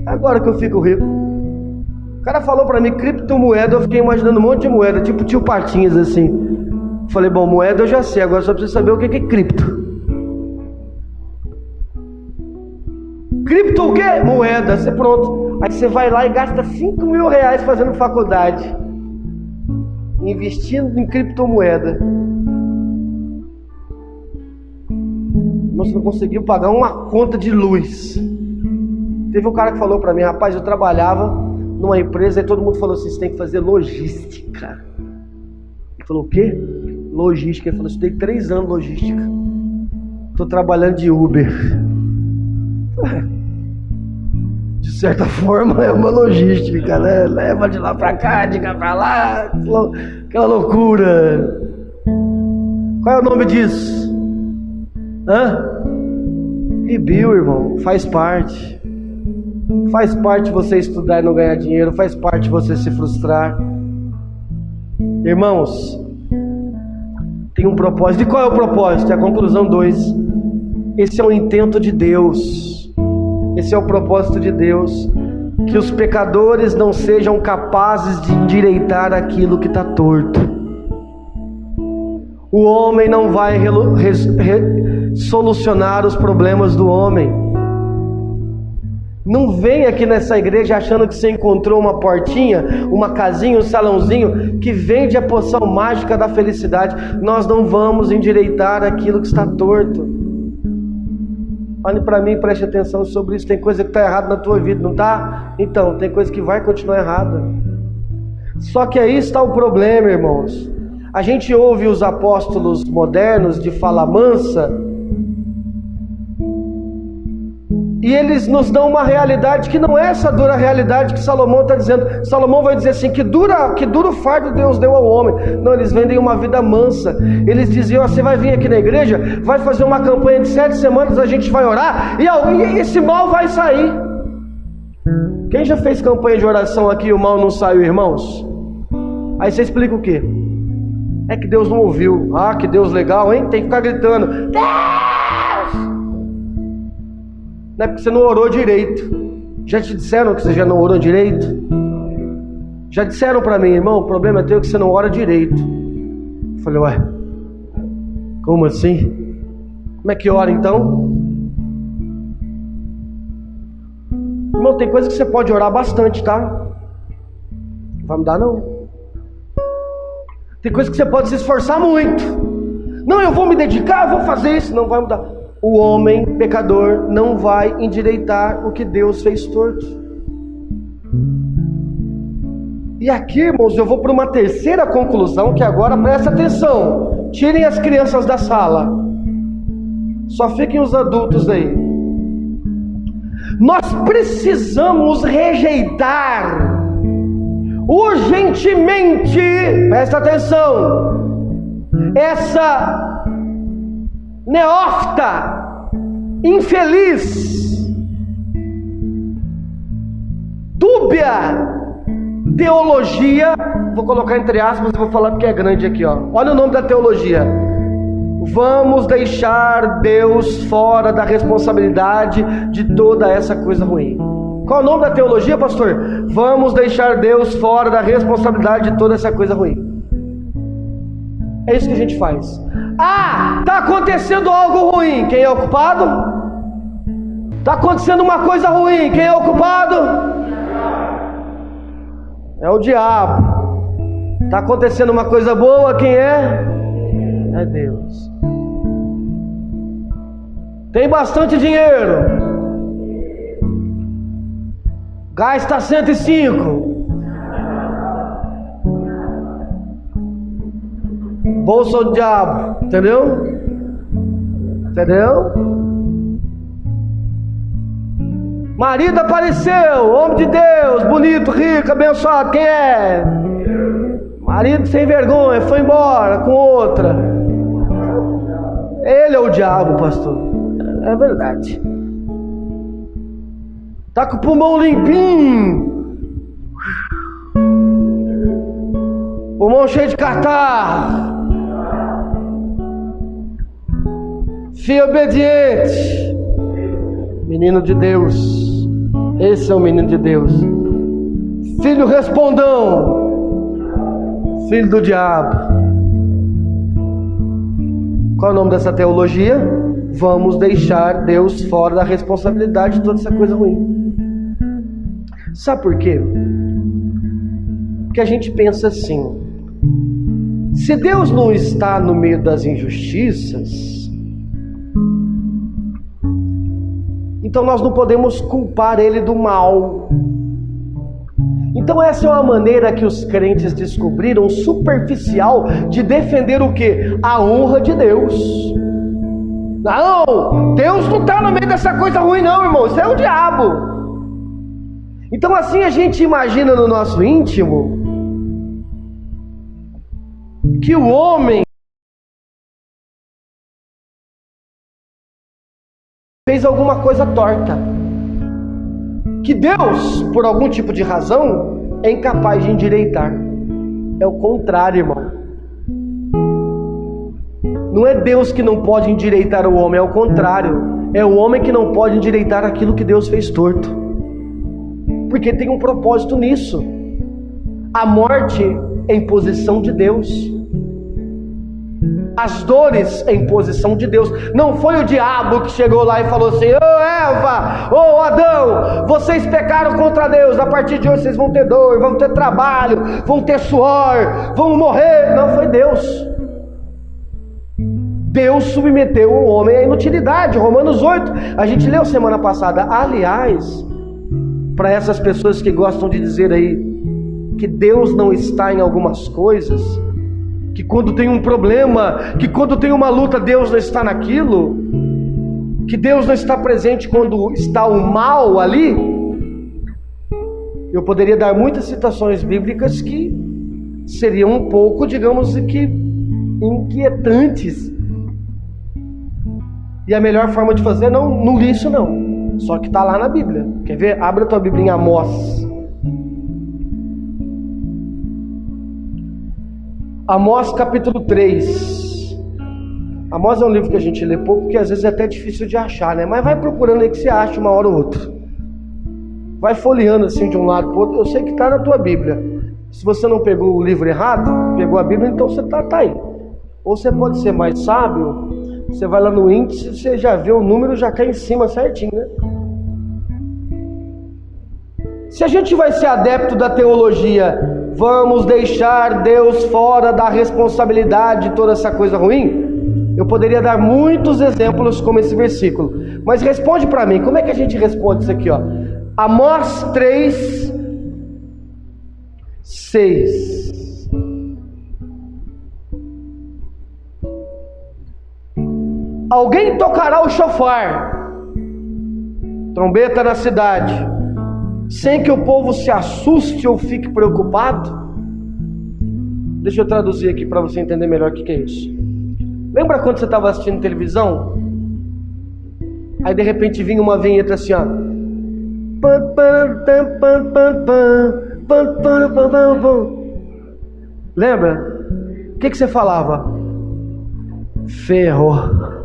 agora que eu fico rico. O cara falou para mim criptomoeda, eu fiquei imaginando um monte de moeda, tipo tio Patinhas assim. Falei, bom, moeda eu já sei, agora só preciso saber o que é cripto. Cripto o quê? Moeda. Você pronto. Aí você vai lá e gasta 5 mil reais fazendo faculdade, investindo em criptomoeda. Você não conseguiu pagar uma conta de luz. Teve um cara que falou pra mim: rapaz, eu trabalhava numa empresa e todo mundo falou assim: você tem que fazer logística. Ele falou: o quê? Logística. Ele falou: estudei 3 anos logística, tô trabalhando de Uber. De certa forma é uma logística, né? Leva de lá pra cá, de cá pra lá, aquela loucura. Qual é o nome disso? Rebio, irmão. Faz parte. Faz parte você estudar e não ganhar dinheiro. Faz parte você se frustrar. Irmãos, tem um propósito. E qual é o propósito? É a conclusão 2. Esse é o intento de Deus. Esse é o propósito de Deus. Que os pecadores não sejam capazes de endireitar aquilo que está torto. O homem não vai solucionar os problemas do homem. Não vem aqui nessa igreja achando que você encontrou uma portinha, uma casinha, um salãozinho que vende a poção mágica da felicidade. Nós não vamos endireitar aquilo que está torto. Olhe para mim e preste atenção sobre isso. Tem coisa que está errada na tua vida, não está? Então, tem coisa que vai continuar errada. Só que aí está o problema, irmãos. A gente ouve os apóstolos modernos de fala mansa e eles nos dão uma realidade que não é essa dura realidade que Salomão está dizendo. Salomão vai dizer assim, que duro fardo Deus deu ao homem. Não, eles vendem uma vida mansa. Eles diziam, você vai vir aqui na igreja, vai fazer uma campanha de 7 semanas, a gente vai orar e esse mal vai sair. Quem já fez campanha de oração aqui e o mal não saiu, irmãos? Aí você explica o quê? É que Deus não ouviu. Ah, que Deus legal, hein? Tem que ficar gritando, Deus! Não é porque você não orou direito. Já te disseram que você já não orou direito? Já disseram para mim, irmão, o problema é teu que você não ora direito. Eu falei, ué, como assim? Como é que ora então? Irmão, tem coisa que você pode orar bastante, tá? Não vai mudar não. Tem coisa que você pode se esforçar muito. Não, eu vou me dedicar, eu vou fazer isso. Não vai mudar. O homem pecador não vai endireitar o que Deus fez torto. E aqui, irmãos, eu vou para uma terceira conclusão, que agora presta atenção. Tirem as crianças da sala. Só fiquem os adultos aí. Nós precisamos rejeitar urgentemente, presta atenção, essa neófita, infeliz, dúbia teologia, vou colocar entre aspas e vou falar porque é grande aqui, ó. Olha o nome da teologia: vamos deixar Deus fora da responsabilidade de toda essa coisa ruim. Qual é o nome da teologia, pastor? Vamos deixar Deus fora da responsabilidade de toda essa coisa ruim. É isso que a gente faz. Ah, está acontecendo algo ruim, quem é o culpado? Está acontecendo uma coisa ruim, quem é o culpado? É o diabo. Está acontecendo uma coisa boa, quem é? É Deus. Tem bastante dinheiro, gasta 105. Bolsa do diabo, entendeu? Entendeu? Marido apareceu, homem de Deus, bonito, rico, abençoado, quem é? Marido sem vergonha, foi embora com outra. Ele é o diabo, pastor. É verdade. Tá com o pulmão limpinho, pulmão cheio de catarro, filho obediente, menino de Deus. Esse é o menino de Deus. Filho respondão, filho do diabo. Qual é o nome dessa teologia? Vamos deixar Deus fora da responsabilidade de toda essa coisa ruim. Sabe por quê? Porque a gente pensa assim: se Deus não está no meio das injustiças, então nós não podemos culpar Ele do mal. Então essa é uma maneira que os crentes descobriram superficial de defender o quê? A honra de Deus. Não, Deus não está no meio dessa coisa ruim não, irmão, isso é o diabo. Então assim a gente imagina no nosso íntimo que o homem fez alguma coisa torta, que Deus, por algum tipo de razão, é incapaz de endireitar. É o contrário, irmão. Não é Deus que não pode endireitar o homem, é o contrário. É o homem que não pode endireitar aquilo que Deus fez torto. Porque tem um propósito nisso. A morte é imposição de Deus. As dores é imposição de Deus. Não foi o diabo que chegou lá e falou assim: ô Eva, ô Adão, vocês pecaram contra Deus, a partir de hoje vocês vão ter dor, vão ter trabalho, vão ter suor, vão morrer. Não, foi Deus. Deus submeteu o homem à inutilidade. Romanos 8, a gente leu semana passada. Aliás, para essas pessoas que gostam de dizer aí que Deus não está em algumas coisas, que quando tem um problema, que quando tem uma luta, Deus não está naquilo, que Deus não está presente quando está o mal ali. Eu poderia dar muitas citações bíblicas que seriam um pouco, digamos que, inquietantes. E a melhor forma de fazer, não li isso não, só que está lá na Bíblia. Quer ver? Abre a tua Bíblia em Amós. Amós capítulo 3. Amós é um livro que a gente lê pouco, porque às vezes é até difícil de achar, né? Mas vai procurando aí que você acha uma hora ou outra. Vai folheando assim de um lado para o outro. Eu sei que está na tua Bíblia. Se você não pegou o livro errado, pegou a Bíblia, então você tá aí. Ou você pode ser mais sábio, você vai lá no índice, você já vê o número, já cai em cima certinho, né? Se a gente vai ser adepto da teologia, vamos deixar Deus fora da responsabilidade de toda essa coisa ruim? Eu poderia dar muitos exemplos como esse versículo, mas responde para mim, como é que a gente responde isso aqui, ó? Amós 3, 6. Alguém tocará o chofar, trombeta na cidade, sem que o povo se assuste ou fique preocupado? Deixa eu traduzir aqui para você entender melhor o que é isso. Lembra quando você estava assistindo televisão? Aí de repente vinha uma vinheta assim, ó. Lembra? O que você falava? Ferro.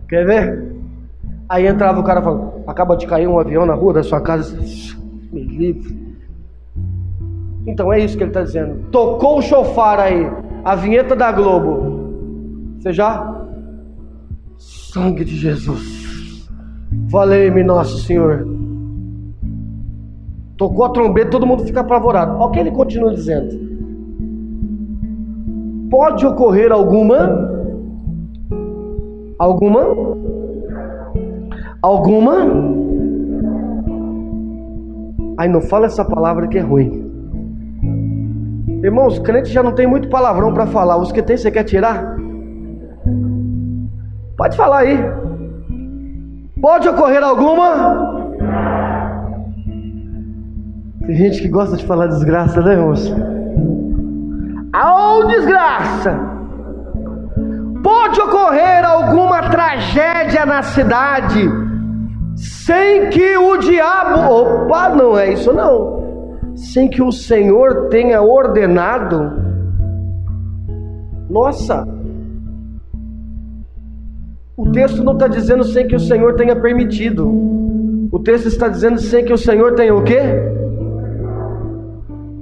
Quer ver? Aí entrava o cara falando: acaba de cair um avião na rua da sua casa. Me livre. Então é isso que ele está dizendo. Tocou o chofar aí, a vinheta da Globo. Você já? Sangue de Jesus. Valei-me Nosso Senhor. Tocou a trombeta, todo mundo fica apavorado. Olha o que ele continua dizendo. Pode ocorrer alguma? Aí não fala essa palavra que é ruim. Irmãos, os crentes já não tem muito palavrão para falar. Os que tem, você quer tirar? Pode falar aí. Pode ocorrer alguma? Tem gente que gosta de falar desgraça, né, irmãos? Au, desgraça! Pode ocorrer alguma tragédia na cidade sem que o diabo... Opa, não é isso não. Sem que o Senhor tenha ordenado. Nossa! O texto não está dizendo sem que o Senhor tenha permitido. O texto está dizendo sem que o Senhor tenha o quê?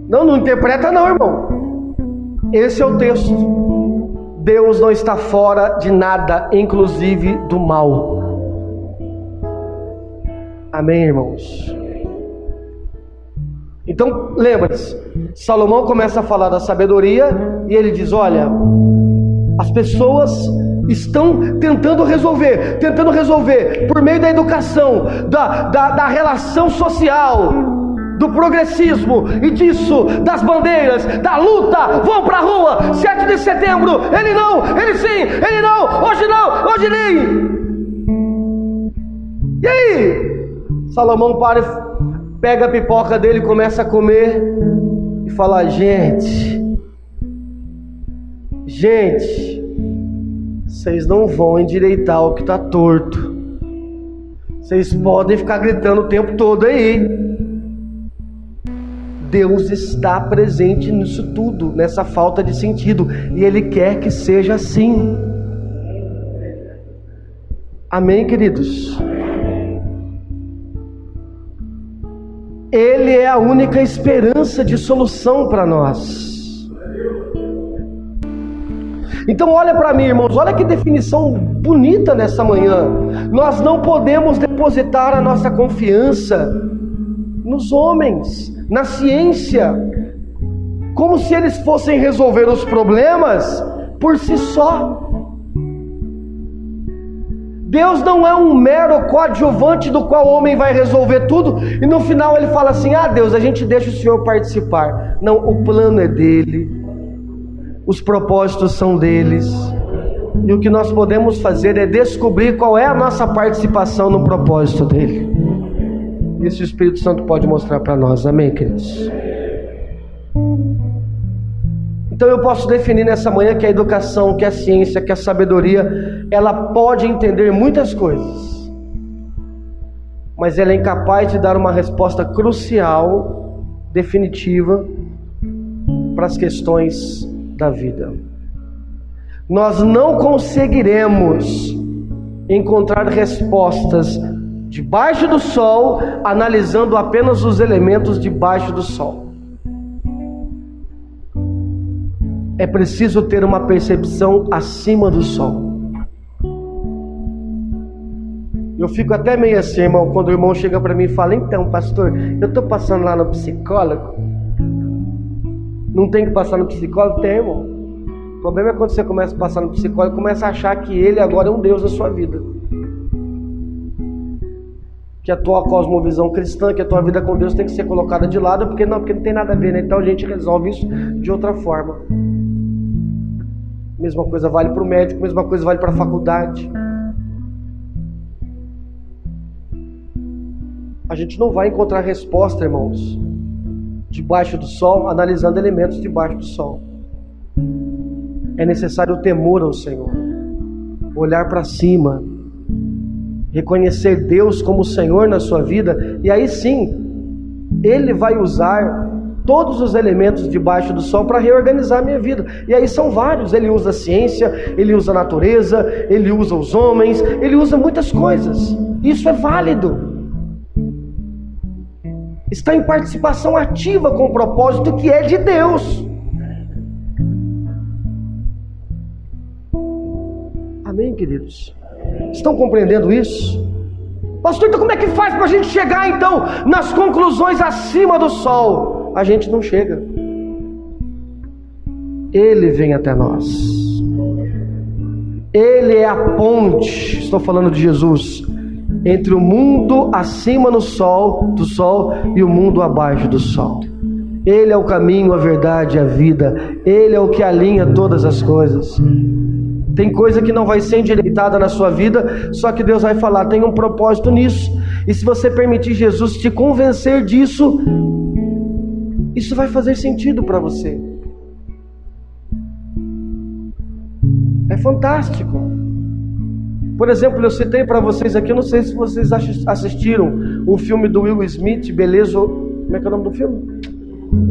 Não interpreta não, irmão. Esse é o texto. Deus não está fora de nada, inclusive do mal. Amém, irmãos? Então, lembre-se, Salomão começa a falar da sabedoria e ele diz: olha, as pessoas estão tentando resolver por meio da educação, da relação social, do progressismo e disso, das bandeiras, da luta. Vão pra rua, 7 de setembro, ele não, ele sim, ele não, hoje nem. E aí? Salomão pega a pipoca dele e começa a comer e fala: gente, vocês não vão endireitar o que está torto. Vocês podem ficar gritando o tempo todo aí. Deus está presente nisso tudo, nessa falta de sentido, e Ele quer que seja assim. Amém, queridos? Ele é a única esperança de solução para nós. Então olha para mim, irmãos, olha que definição bonita nessa manhã. Nós não podemos depositar a nossa confiança nos homens, na ciência, como se eles fossem resolver os problemas por si só. Deus não é um mero coadjuvante do qual o homem vai resolver tudo e no final ele fala assim: ah, Deus, a gente deixa o Senhor participar. Não, o plano é dele, os propósitos são deles. E o que nós podemos fazer é descobrir qual é a nossa participação no propósito dele. Isso o Espírito Santo pode mostrar para nós. Amém, queridos? Então eu posso definir nessa manhã que a educação, que a ciência, que a sabedoria, ela pode entender muitas coisas, mas ela é incapaz de dar uma resposta crucial, definitiva, para as questões da vida. Nós não conseguiremos encontrar respostas debaixo do sol, analisando apenas os elementos debaixo do sol. É preciso ter uma percepção acima do sol. Eu fico até meio assim, irmão, quando o irmão chega para mim e fala: então, pastor, eu estou passando lá no psicólogo. Não tem que passar no psicólogo? Tem, irmão. O problema é quando você começa a passar no psicólogo e começa a achar que ele agora é um Deus na sua vida. Que a tua cosmovisão cristã, que a tua vida com Deus tem que ser colocada de lado, porque não tem nada a ver, né? Então a gente resolve isso de outra forma. Mesma coisa vale para o médico, mesma coisa vale para a faculdade. A gente não vai encontrar resposta, irmãos, debaixo do sol, analisando elementos debaixo do sol. É necessário o temor ao Senhor, olhar para cima, reconhecer Deus como Senhor na sua vida, e aí sim, Ele vai usar todos os elementos debaixo do sol para reorganizar a minha vida. E aí são vários. Ele usa a ciência, Ele usa a natureza, Ele usa os homens, Ele usa muitas coisas. Isso é válido. Está em participação ativa com o propósito que é de Deus. Amém, queridos? Estão compreendendo isso? Pastor, então como é que faz para a gente chegar então nas conclusões acima do sol? A gente não chega. Ele vem até nós. Ele é a ponte, estou falando de Jesus, entre o mundo acima do sol e o mundo abaixo do sol. Ele é o caminho, a verdade e a vida. Ele é o que alinha todas as coisas. Tem coisa que não vai ser endireitada na sua vida, só que Deus vai falar: tem um propósito nisso. E se você permitir Jesus te convencer disso, isso vai fazer sentido para você. É fantástico. Por exemplo, eu citei para vocês aqui, eu não sei se vocês assistiram um filme do Will Smith, Beleza... Como é que é o nome do filme?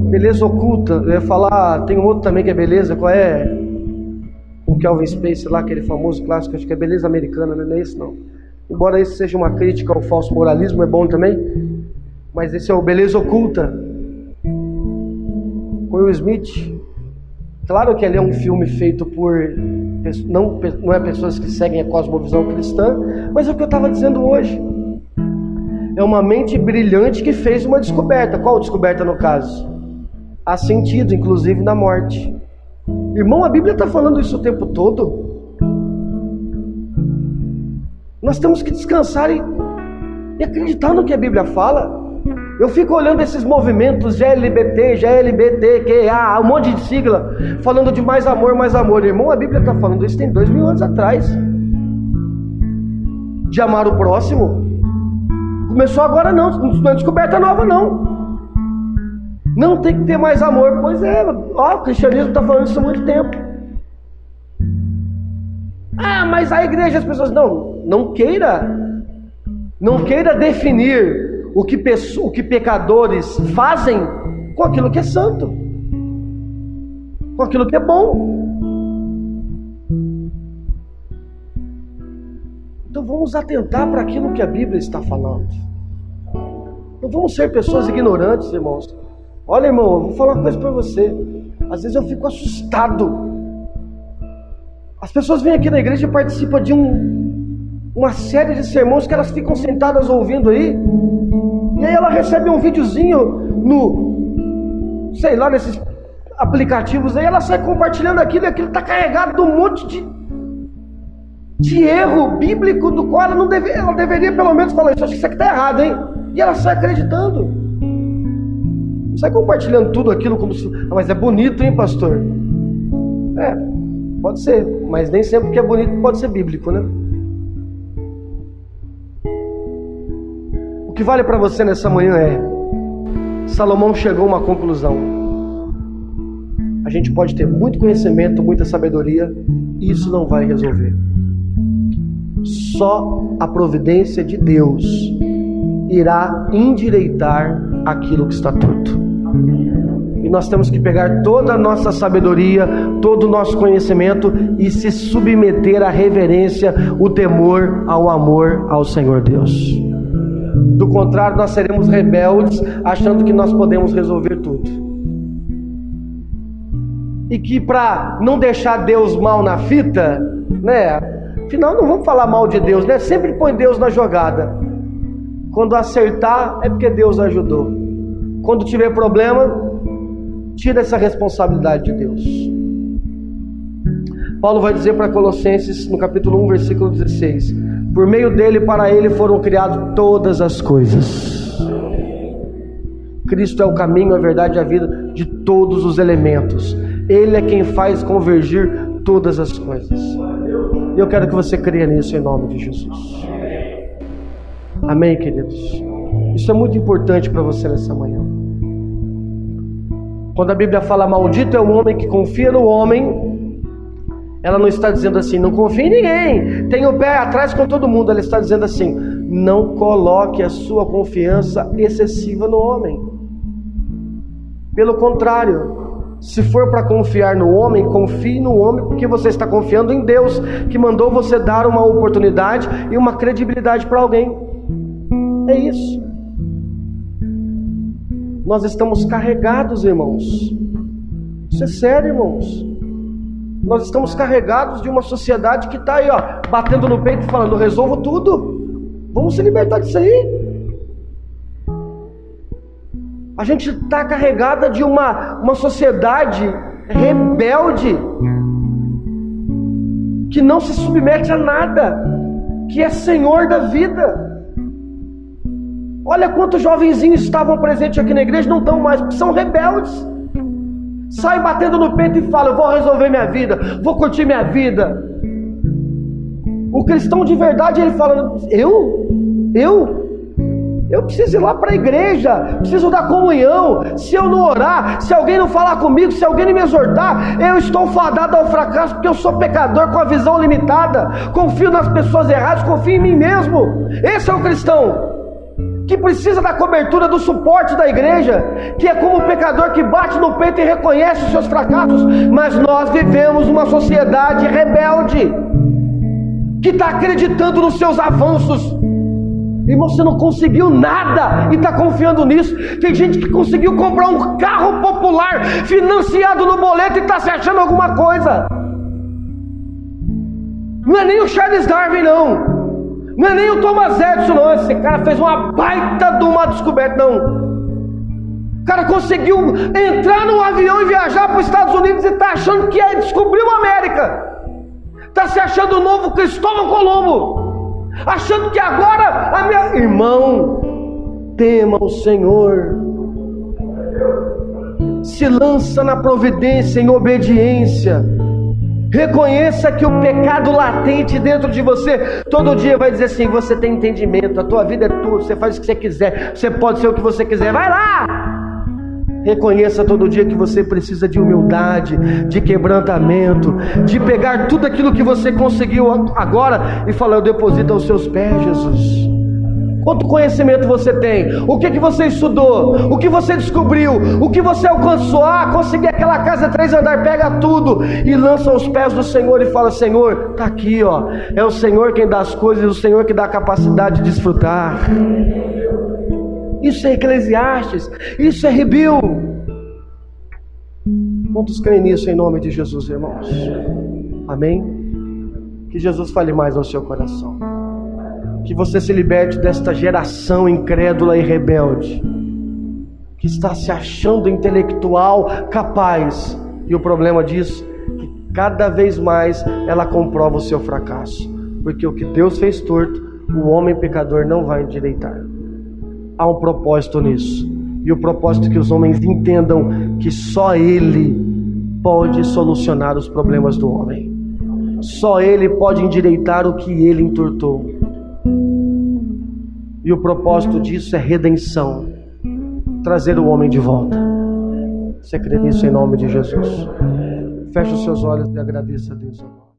Beleza Oculta. Eu ia falar, tem um outro também que é Beleza, qual é? O Kelvin Spacey lá, aquele famoso clássico, acho que é Beleza Americana, não é esse não. Embora esse seja uma crítica ao falso moralismo, é bom também. Mas esse é o Beleza Oculta, com Will Smith. Claro que ele é um filme feito por... Não é pessoas que seguem a cosmovisão cristã, mas é o que eu estava dizendo hoje. É uma mente brilhante que fez uma descoberta. Qual descoberta no caso? Há sentido, inclusive, na morte. Irmão, a Bíblia está falando isso o tempo todo. Nós temos que descansar e acreditar no que a Bíblia fala. Eu fico olhando esses movimentos GLBT, GLBTQA, um monte de sigla, falando de mais amor, mais amor. Irmão, a Bíblia está falando isso tem 2000 anos atrás. De amar o próximo. Começou agora não é descoberta nova não. Não tem que ter mais amor. Pois é, o cristianismo está falando isso há muito tempo. Ah, mas a igreja, as pessoas... Não queira definir o que pecadores fazem com aquilo que é santo, com aquilo que é bom. Então vamos atentar para aquilo que a Bíblia está falando. Não vamos ser pessoas ignorantes, irmãos. Olha, irmão, eu vou falar uma coisa para você. Às vezes eu fico assustado. As pessoas vêm aqui na igreja e participam de uma série de sermões que elas ficam sentadas ouvindo aí. E aí ela recebe um videozinho nesses aplicativos aí, ela sai compartilhando aquilo, e aquilo está carregado de um monte de erro bíblico, do qual ela deveria pelo menos falar: acho que isso aqui está errado, hein? E ela sai acreditando. Não sai compartilhando tudo aquilo como se... mas é bonito, hein, pastor? Pode ser, mas nem sempre que é bonito pode ser bíblico, né? O que vale para você nessa manhã é: Salomão chegou a uma conclusão. A gente pode ter muito conhecimento, muita sabedoria, e isso não vai resolver. Só a providência de Deus irá endireitar aquilo que está torto. E nós temos que pegar toda a nossa sabedoria, todo o nosso conhecimento e se submeter à reverência, o temor, ao amor ao Senhor Deus. Do contrário, nós seremos rebeldes, achando que nós podemos resolver tudo. E que para não deixar Deus mal na fita, né? Afinal, não vamos falar mal de Deus, né? Sempre põe Deus na jogada. Quando acertar, é porque Deus ajudou. Quando tiver problema, tira essa responsabilidade de Deus. Paulo vai dizer para Colossenses, no capítulo 1, versículo 16: por meio dele, para ele foram criadas todas as coisas. Cristo é o caminho, a verdade e a vida de todos os elementos. Ele é quem faz convergir todas as coisas. E eu quero que você creia nisso em nome de Jesus. Amém, queridos? Isso é muito importante para você nessa manhã. Quando a Bíblia fala maldito é o homem que confia no homem, ela não está dizendo assim, não confie em ninguém, tenha o pé atrás com todo mundo. Ela está dizendo assim, não coloque a sua confiança excessiva no homem. Pelo contrário, se for para confiar no homem, confie no homem, porque você está confiando em Deus, que mandou você dar uma oportunidade e uma credibilidade para alguém. É isso. Nós estamos carregados, irmãos. Isso é sério, irmãos. Nós estamos carregados de uma sociedade que está aí, ó, batendo no peito e falando, resolvo tudo. Vamos se libertar disso aí. A gente está carregada de uma sociedade rebelde, que não se submete a nada, que é senhor da vida. Olha quantos jovenzinhos estavam presentes aqui na igreja, não estão mais, porque são rebeldes. Sai batendo no peito e fala, eu vou resolver minha vida, vou curtir minha vida. O cristão de verdade, ele fala, eu preciso ir lá para a igreja, preciso da comunhão. Se eu não orar, se alguém não falar comigo, se alguém não me exortar, eu estou fadado ao fracasso, porque eu sou pecador com a visão limitada, confio nas pessoas erradas, confio em mim mesmo. Esse é o cristão que precisa da cobertura, do suporte da igreja, que é como o pecador que bate no peito e reconhece os seus fracassos. Mas nós vivemos uma sociedade rebelde, que está acreditando nos seus avanços. Irmão, você não conseguiu nada e está confiando nisso. Tem gente que conseguiu comprar um carro popular financiado no boleto e está se achando alguma coisa. Não é nem o Charles Darwin, não. Não é nem o Thomas Edison, não. Esse cara fez uma baita de uma descoberta, não. O cara conseguiu entrar num avião e viajar para os Estados Unidos e está achando que descobriu a América. Está se achando o novo Cristóvão Colombo, achando que agora irmão, tema o Senhor, se lança na providência, em obediência. Reconheça que o pecado latente dentro de você todo dia vai dizer assim, você tem entendimento, a tua vida é tua, você faz o que você quiser, você pode ser o que você quiser, vai lá. Reconheça todo dia que você precisa de humildade, de quebrantamento, de pegar tudo aquilo que você conseguiu agora e falar, eu deposito aos seus pés, Jesus. Quanto conhecimento você tem? O que você estudou? O que você descobriu? O que você alcançou? Consegui aquela casa 3 andares, pega tudo e lança aos pés do Senhor e fala, Senhor, está aqui, ó. É o Senhor quem dá as coisas, o Senhor que dá a capacidade de desfrutar. Isso é Eclesiastes, isso é Rebil. Quantos creem nisso em nome de Jesus, irmãos? Amém? Que Jesus fale mais ao seu coração. Que você se liberte desta geração incrédula e rebelde, que está se achando intelectual, capaz. E o problema disso é que cada vez mais ela comprova o seu fracasso. Porque o que Deus fez torto, o homem pecador não vai endireitar. Há um propósito nisso. E o propósito é que os homens entendam que só Ele pode solucionar os problemas do homem. Só Ele pode endireitar o que Ele entortou. E o propósito disso é redenção, trazer o homem de volta. Você crê nisso em nome de Jesus? Feche os seus olhos e agradeça a Deus agora.